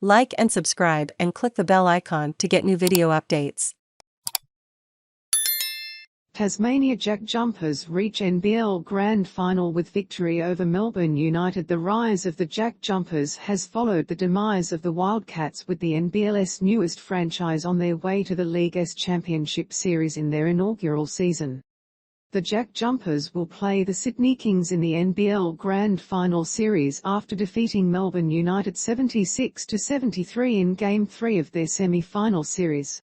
Like and subscribe and click the bell icon to get new video updates. Tasmania JackJumpers reach NBL Grand Final with victory over Melbourne United. The rise of the JackJumpers has followed the demise of the Wildcats, with the NBL's newest franchise on their way to the League's Championship Series in their inaugural season. The JackJumpers will play the Sydney Kings in the NBL Grand Final Series after defeating Melbourne United 76-73 in Game 3 of their semi-final series.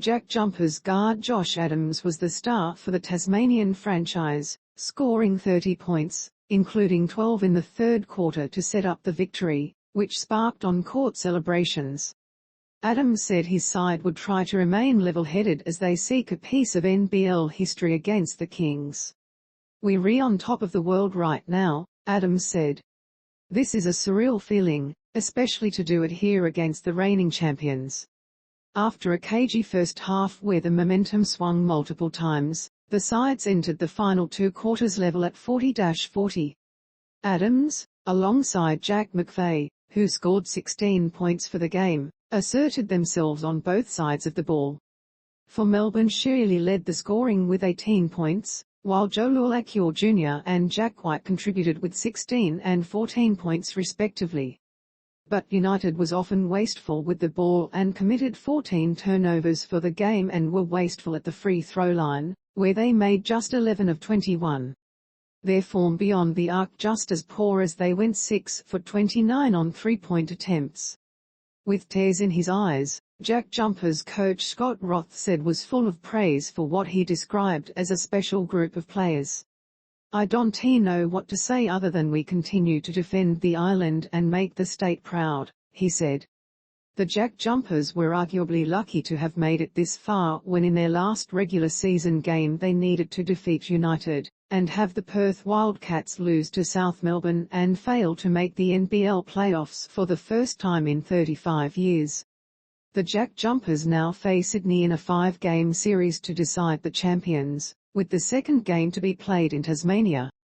JackJumpers guard Josh Adams was the star for the Tasmanian franchise, scoring 30 points, including 12 in the third quarter to set up the victory, which sparked on-court celebrations. Adams said his side would try to remain level-headed as they seek a piece of NBL history against the Kings. "We're on top of the world right now," Adams said. "This is a surreal feeling, especially to do it here against the reigning champions." After a cagey first half where the momentum swung multiple times, the sides entered the final two quarters level at 40-40. Adams, alongside Jack McVeigh, who scored 16 points for the game, asserted themselves on both sides of the ball. For Melbourne, Shea Ili led the scoring with 18 points, while Lual, Acuil Jr. and Jack White contributed with 16 and 14 points respectively. But United was often wasteful with the ball and committed 14 turnovers for the game and were wasteful at the free throw line, where they made just 11 of 21. Their form beyond the arc just as poor, as they went 6 for 29 on three-point attempts. With tears in his eyes, JackJumpers coach Scott Roth said was full of praise for what he described as a special group of players. "I don't know what to say other than we continue to defend the island and make the state proud," he said. The JackJumpers were arguably lucky to have made it this far when in their last regular season game they needed to defeat United, and have the Perth Wildcats lose to South Melbourne and fail to make the NBL playoffs for the first time in 35 years. The JackJumpers now face Sydney in a 5-game series to decide the champions, with the second game to be played in Tasmania.